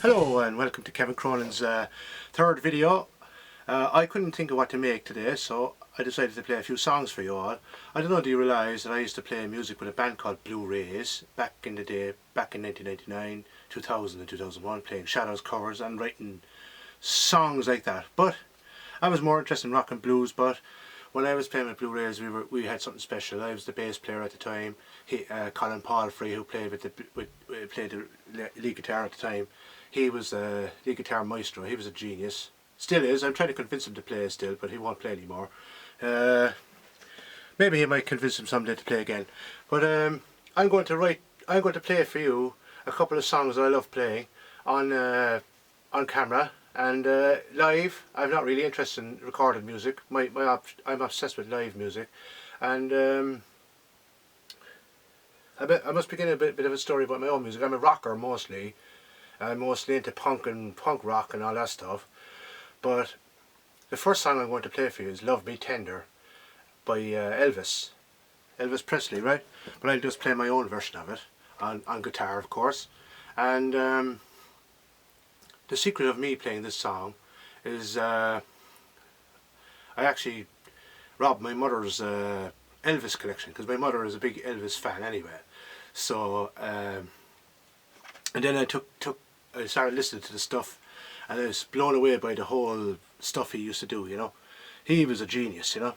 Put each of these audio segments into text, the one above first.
Hello and welcome to Kevin Cronin's third video. I couldn't think of what to make today, so I decided to play a few songs for you all. I don't know, do you realise that I used to play music with a band called Blue Rays back in the day, back in 1999, 2000 and 2001, playing Shadows covers and writing songs like that. But I was more interested in rock and blues, but when I was playing with Blue Rays we had something special. I was the bass player at the time. Colin Palfrey, who played played the lead guitar at the time, he was the guitar maestro. He was a genius. Still is. I'm trying to convince him to play still, but he won't play anymore. Maybe he might convince him someday to play again. But I'm going to play for you a couple of songs that I love playing on camera and live. I'm not really interested in recorded music. I'm obsessed with live music, and I must begin a bit of a story about my own music. I'm a rocker mostly. I'm mostly into punk rock and all that stuff. But the first song I'm going to play for you is Love Me Tender by Elvis Presley, right? But I'll just play my own version of it on guitar, of course. And the secret of me playing this song is I actually robbed my mother's Elvis collection, because my mother is a big Elvis fan anyway. So and then I started listening to the stuff, and I was blown away by the whole stuff he used to do, you know. He was a genius, you know.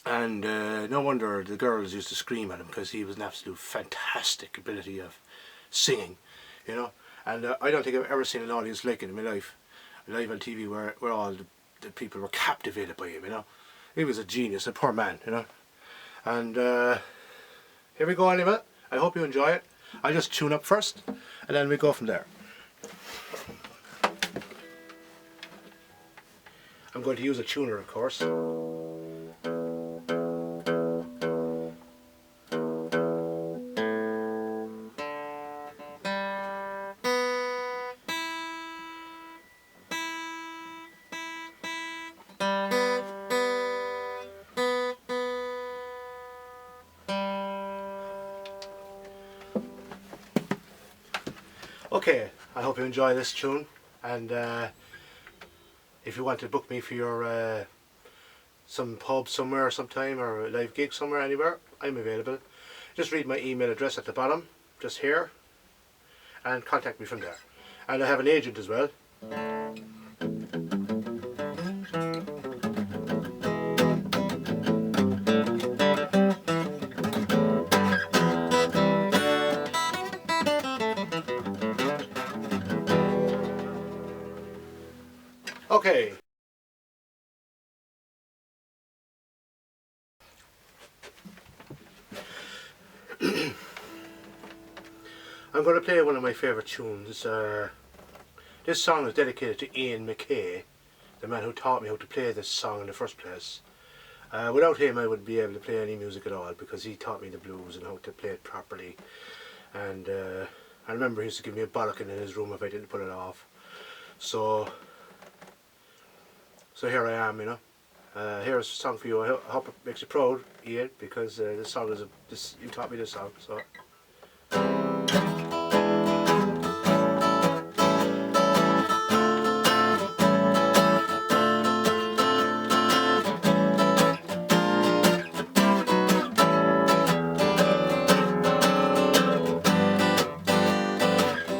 And no wonder the girls used to scream at him, because he was an absolute fantastic ability of singing, you know. And I don't think I've ever seen an audience like it in my life, live on TV, where all the people were captivated by him, you know. He was a genius, a poor man, you know. And here we go anyway. I hope you enjoy it. I'll just tune up first, and then we go from there. I'm going to use a tuner, of course. Okay, I hope you enjoy this tune, and if you want to book me for your some pub somewhere sometime, or a live gig somewhere, anywhere, I'm available. Just read my email address at the bottom, just here, and contact me from there. And I have an agent as well. Okay. I'm going to play one of my favourite tunes. This song is dedicated to Ian McKay, the man who taught me how to play this song in the first place. Without him I wouldn't be able to play any music at all, because he taught me the blues and how to play it properly. And I remember he used to give me a bollocking in his room if I didn't put it off. So here I am, you know. Here's a song for you. I hope it makes you proud, Ian, because this song is you taught me this song. So.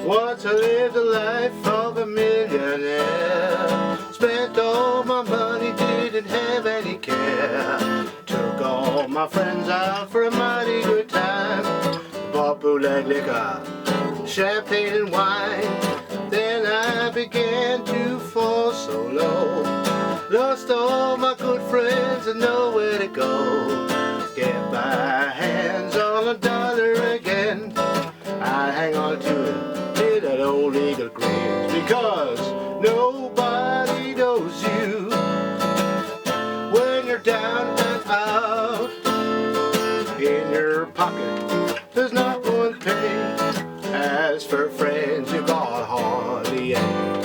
Once I lived the life of a millionaire, spent all my money, didn't have any care, took all my friends out for a mighty good time, bought bootleg liquor, champagne and wine. Then I began to fall so low, lost all my good friends and nowhere to go. Get my hands on $1 again, I hang on to it till that old eagle grins, because nobody knows you when you're down and out. In your pocket there's not one penny, as for friends you got hardly any.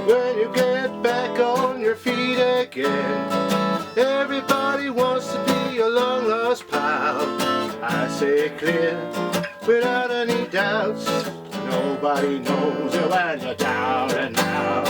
When you get back on your feet again, everybody wants to be a long lost pal. I say clear without any doubts, nobody nobody knows you when you're down and out.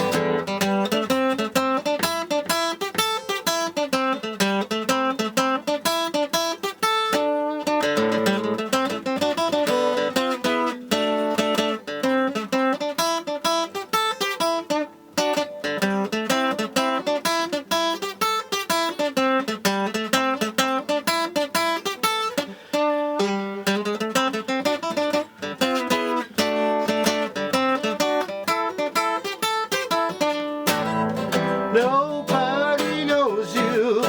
Nobody knows you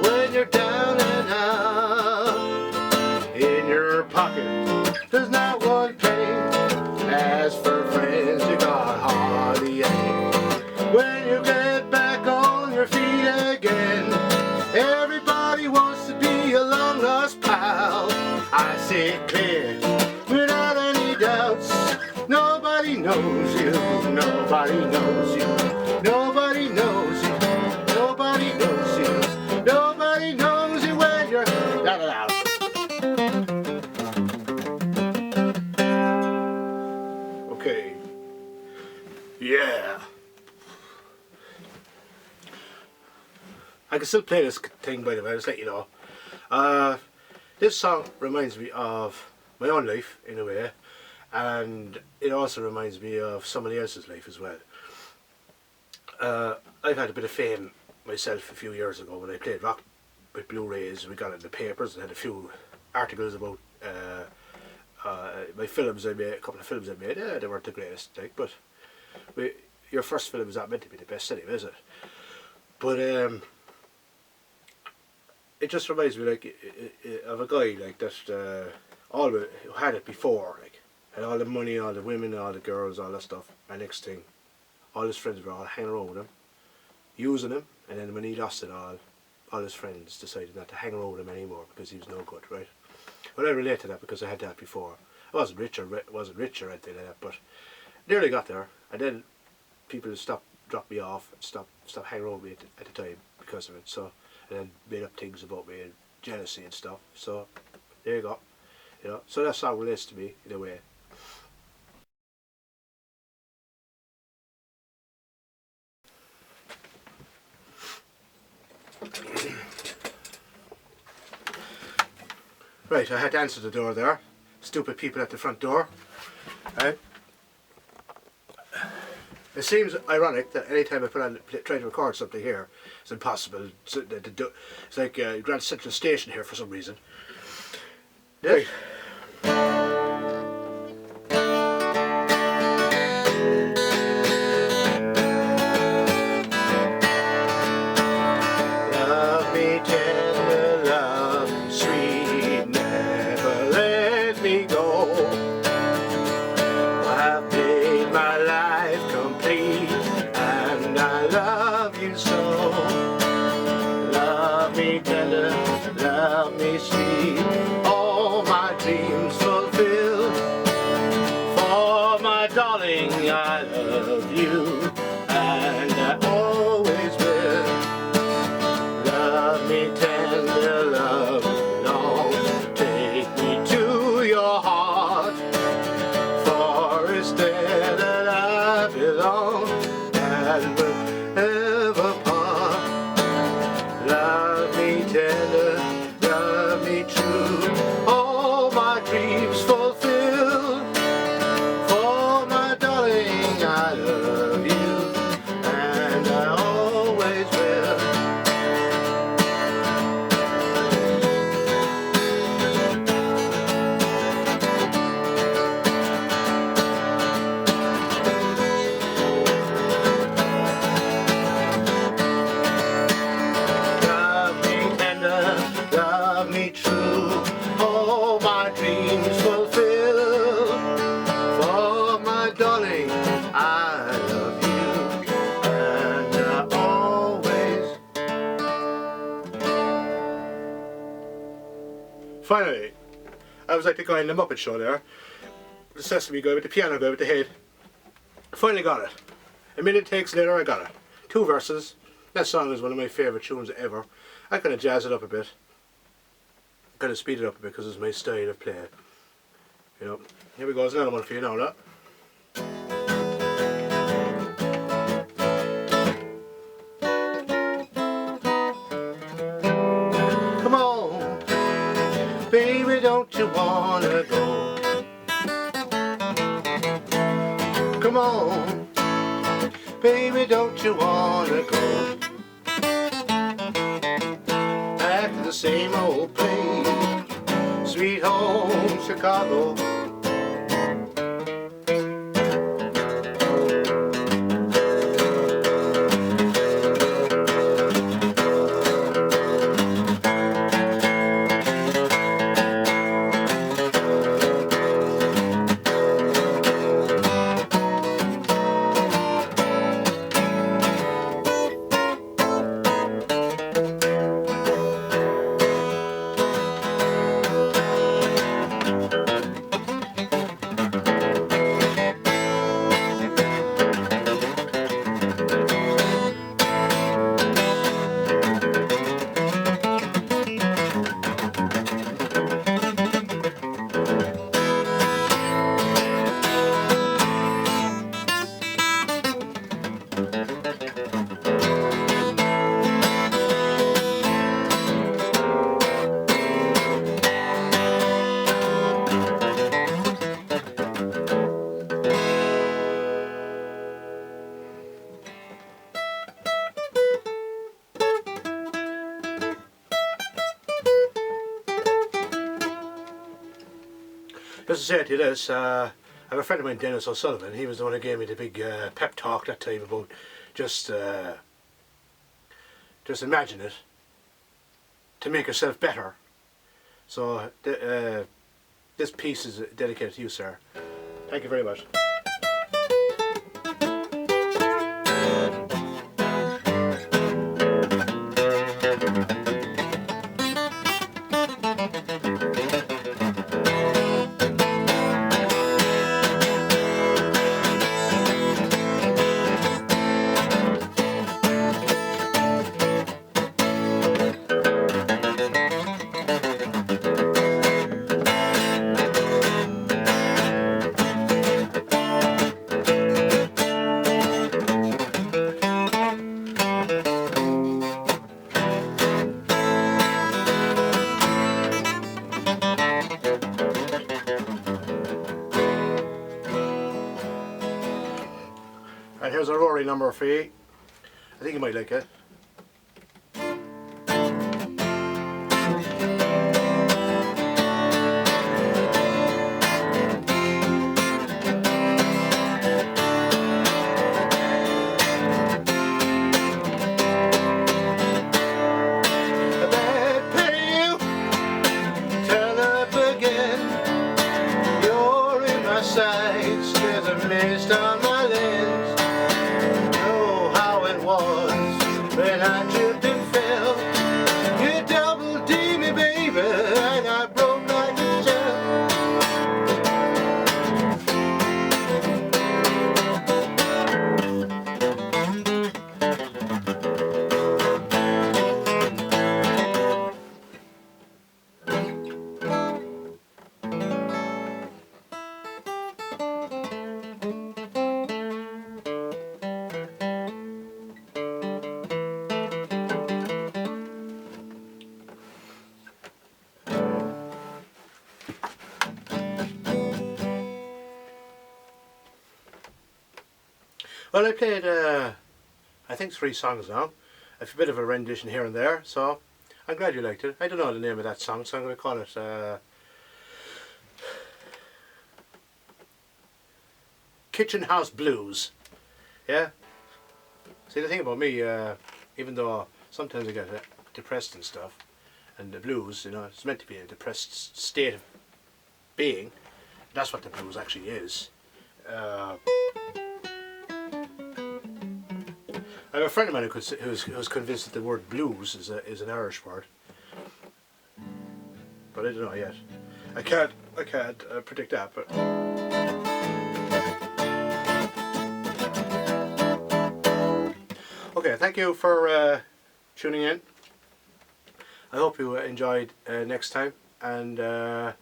when you're down and out. In your pocket there's not one penny. As for friends, you got hardly any. When you get back on your feet again, everybody wants to be a long lost pal. I see it clear without any doubts. Nobody knows you, nobody knows you. Nobody knows you, nobody knows you, nobody knows you when you're down and out. Okay, yeah. I can still play this thing, by the way, just let you know. This song reminds me of my own life, in a way, and it also reminds me of somebody else's life as well. I've had a bit of fame myself a few years ago when I played rock with Blu-rays. We got it in the papers and had a few articles about my films I made, a couple of films I made. Yeah, they weren't the greatest, like, but your first film is not meant to be the best anyway, is it? But it just reminds me, like, of a guy like that, who had it before, like, had all the money, all the women, all the girls, all that stuff. And next thing, all his friends were all hanging around with him, using him, and then when he lost it all his friends decided not to hang around with him anymore because he was no good, right? Well, I relate to that because I had that before. I wasn't rich or anything like that, but nearly got there, and then people dropped me off, stopped hanging around with me at the time because of it. So, and then made up things about me and jealousy and stuff. So there you go, you know. So that song relates to me in a way. Right, I had to answer the door there. Stupid people at the front door. Right? It seems ironic that any time I try to record something here, it's impossible. It's like Grand Central Station here for some reason. Right. Love me tender, love me sweet, never let me go. I've made my life complete, and I love you so. Love me tender, love me sweet, all my dreams fulfill. For my darling, I love you, and I always will. Love me tender, love me long, take me to your heart, for it's there that I belong, and will ever part. Love me tender, love me true, all my dreams fulfill. For my darling, I love you, and I always will. Love me tender, love me true, all my dreams fulfill. For my darling, I love you, and I always. Finally, I was like the guy in the Muppet Show there, the Sesame guy with the piano guy with the head. Finally got it. A million takes later, I got it. 2 verses. That song is one of my favourite tunes ever. I kind of jazz it up a bit. Kind of speed it up a bit because it's my style of play. You know, here we go. There's another one for you now, look. Come on, baby, don't you wanna go? Come on, baby, don't you wanna go back to the same old place, sweet home Chicago? Just to say to you this, I have a friend of mine, Dennis O'Sullivan. He was the one who gave me the big pep talk that time about just imagine it to make yourself better. So this piece is dedicated to you, sir. Thank you very much. And here's a Rory number for you. I think you might like it. Sights, there's a mist on my lens. Know how it was when I tripped and fell. You double D me, baby, and I broke like a shell. Well, I played, I think 3 songs now. A bit of a rendition here and there, so I'm glad you liked it. I don't know the name of that song, so I'm going to call it Kitchen House Blues. Yeah? See, the thing about me, even though sometimes I get depressed and stuff, and the blues, you know, it's meant to be a depressed state of being. That's what the blues actually is. I have a friend of mine who's convinced that the word blues is an Irish word, but I don't know yet. I can't predict that. But okay, thank you for tuning in. I hope you enjoyed next time, and I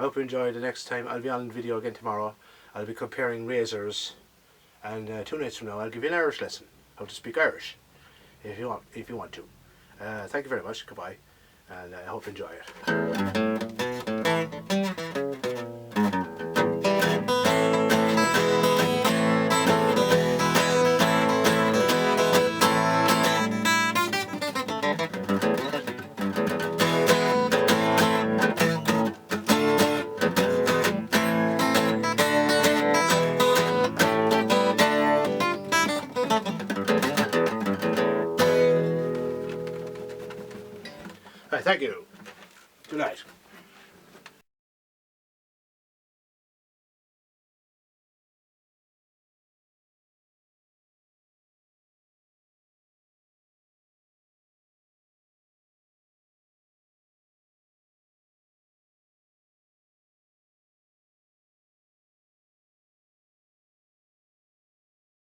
I hope you enjoy the next time. I'll be on video again tomorrow. I'll be comparing razors, and 2 nights from now I'll give you an Irish lesson, how to speak Irish, if you want to. Thank you very much. Goodbye, and I hope you enjoy it. Thank you. Good night.